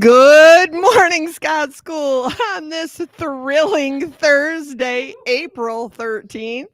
Good morning, Scott School, on this thrilling Thursday, April 13th.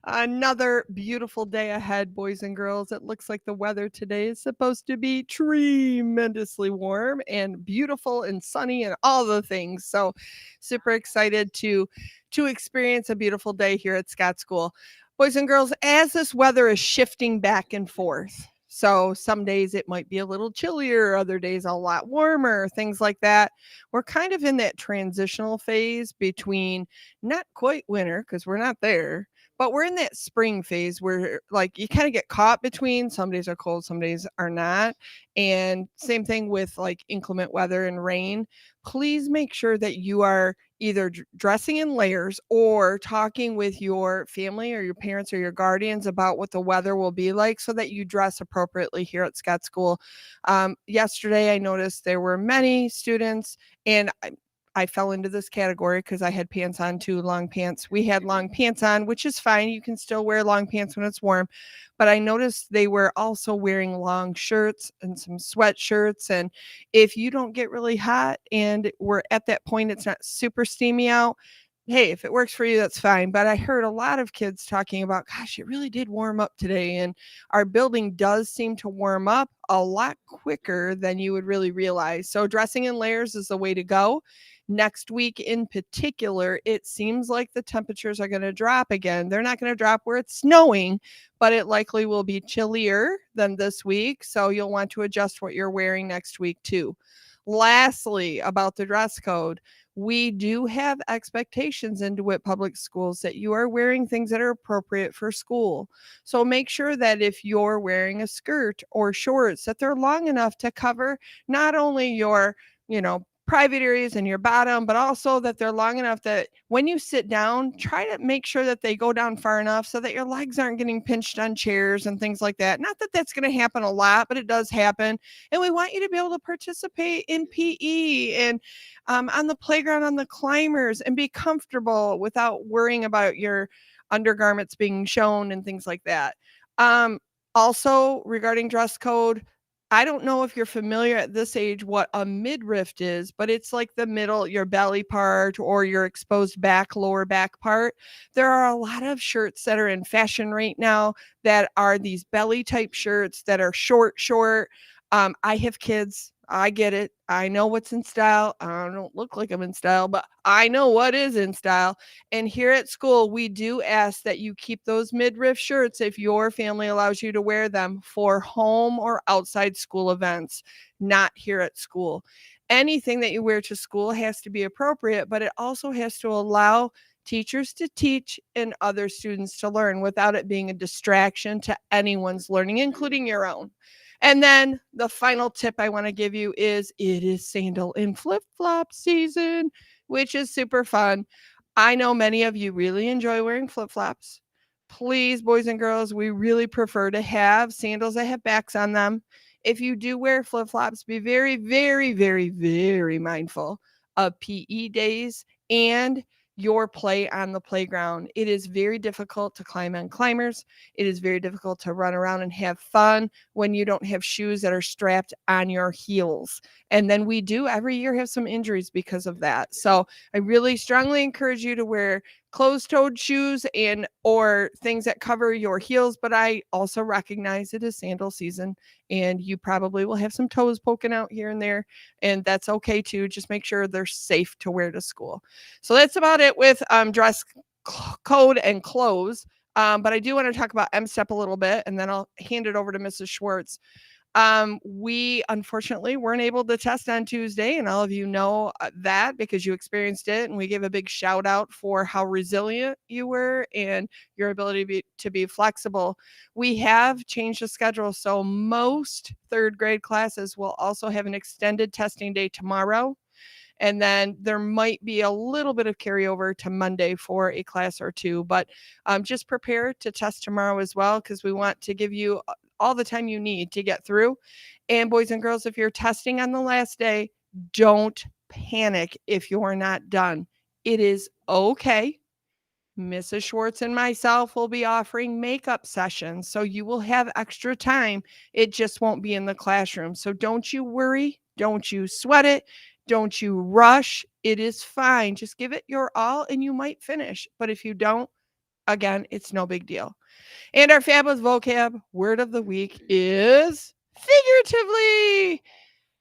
Another beautiful day ahead, boys and girls. It looks like the weather today is supposed to be tremendously warm and beautiful and sunny and all the things. So, super excited to experience a beautiful day here at Scott School. Boys and girls, as this weather is shifting back and forth, so some days it might be a little chillier, other days a lot warmer, things like that. We're kind of in that transitional phase between not quite winter because we're not there, but we're in that spring phase where like you kind of get caught between some days are cold, some days are not. And same thing with like inclement weather and rain. Please make sure that you are either dressing in layers or talking with your family or your parents or your guardians about what the weather will be like so that you dress appropriately here at Scott School. Yesterday, I noticed there were many students, and I fell into this category because I had pants on too, long pants. We had long pants on, which is fine. You can still wear long pants when it's warm. But I noticed they were also wearing long shirts and some sweatshirts. And if you don't get really hot and we're at that point, it's not super steamy out. Hey, if it works for you, that's fine. But I heard a lot of kids talking about, gosh, it really did warm up today. And our building does seem to warm up a lot quicker than you would really realize. So dressing in layers is the way to go. Next week in particular, it seems like the temperatures are going to drop again. They're not going to drop where it's snowing, but it likely will be chillier than this week. So you'll want to adjust what you're wearing next week too. Lastly, about the dress code, we do have expectations in DeWitt Public Schools that you are wearing things that are appropriate for school. So make sure that if you're wearing a skirt or shorts, that they're long enough to cover not only your, private areas in your bottom, but also that they're long enough that when you sit down, try to make sure that they go down far enough so that your legs aren't getting pinched on chairs and things like that. Not that that's going to happen a lot, but it does happen. And we want you to be able to participate in PE and on the playground, on the climbers, and be comfortable without worrying about your undergarments being shown and things like that. Um, Also, regarding dress code, I don't know if you're familiar at this age what a midriff is, but it's like the middle, your belly part or your exposed back, lower back part. There are a lot of shirts that are in fashion right now that are these belly type shirts that are short, short. I have kids. I get it. I know what's in style. I don't look like I'm in style, but I know what is in style. And here at school, we do ask that you keep those midriff shirts if your family allows you to wear them for home or outside school events, not here at school. Anything that you wear to school has to be appropriate, but it also has to allow teachers to teach and other students to learn without it being a distraction to anyone's learning, including your own. And then the final tip I want to give you is it is sandal and flip flop season, which is super fun. I know many of you really enjoy wearing flip flops. Please, boys and girls, we really prefer to have sandals that have backs on them. If you do wear flip flops, be very, very, very, very mindful of PE days and your play on the playground. It is very difficult to climb on climbers. It is very difficult to run around and have fun when you don't have shoes that are strapped on your heels. And then we do every year have some injuries because of that. So I really strongly encourage you to wear closed-toed shoes and or things that cover your heels, but I also recognize it is sandal season and you probably will have some toes poking out here and there, and that's okay too. Just make sure they're safe to wear to school. So that's about it with dress code and clothes. But I do want to talk about M-Step a little bit, and then I'll hand it over to Mrs. Schwartz. We unfortunately weren't able to test on Tuesday, and all of you know that because you experienced it. And we give a big shout out for how resilient you were and your ability to be flexible. We have changed the schedule, so most third grade classes will also have an extended testing day tomorrow. And then there might be a little bit of carryover to Monday for a class or two, but just prepare to test tomorrow as well because we want to give you all the time you need to get through. And boys and girls, if you're testing on the last day, don't panic if you're not done. It is okay. Mrs. Schwartz and myself will be offering makeup sessions, so you will have extra time. It just won't be in the classroom. So don't you worry. Don't you sweat it. Don't you rush. It is fine. Just give it your all and you might finish. But if you don't, again, it's no big deal. And our fabulous vocab word of the week is figuratively.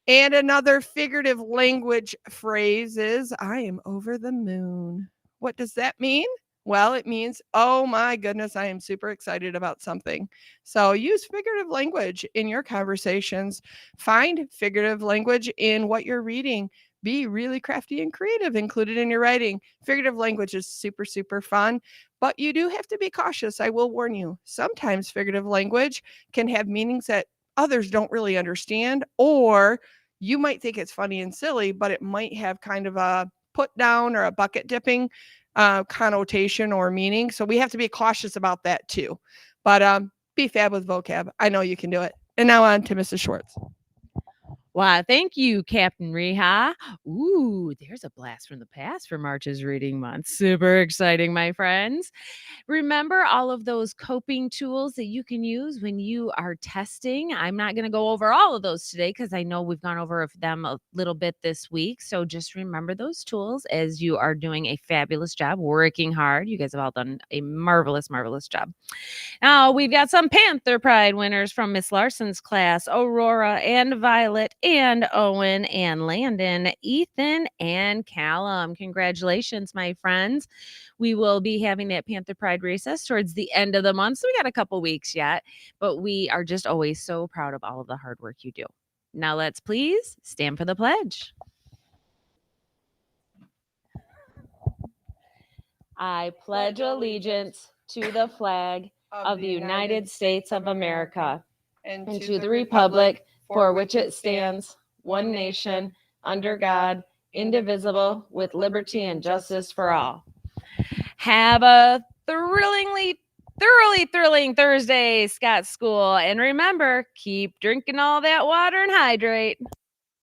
And another figurative language phrase is I am over the moon. What does that mean? Well, it means, oh my goodness, I am super excited about something. So use figurative language in your conversations. Find figurative language in what you're reading. Be really crafty and creative, included in your writing. Figurative language is super, super fun, but you do have to be cautious. I will warn you. Sometimes figurative language can have meanings that others don't really understand, or you might think it's funny and silly, but it might have kind of a put down or a bucket dipping connotation or meaning. So we have to be cautious about that too. But be fab with vocab. I know you can do it. And now on to Mrs. Schwartz. Wow, thank you, Captain Reha. Ooh, there's a blast from the past for March's Reading Month. Super exciting, my friends. Remember all of those coping tools that you can use when you are testing. I'm not going to go over all of those today because I know we've gone over them a little bit this week. So just remember those tools as you are doing a fabulous job, working hard. You guys have all done a marvelous, marvelous job. Now, we've got some Panther Pride winners from Miss Larson's class: Aurora and Violet and Owen and Landon, Ethan and Callum. Congratulations, my friends. We will be having that Panther Pride recess towards the end of the month, so we got a couple weeks yet, but we are just always so proud of all of the hard work you do. Now let's please stand for the pledge. I pledge allegiance to the flag of the United States of America and to the republic for which it stands, one nation, under God, indivisible, with liberty and justice for all. Have a thoroughly thrilling Thursday, Scott School. And remember, keep drinking all that water and hydrate.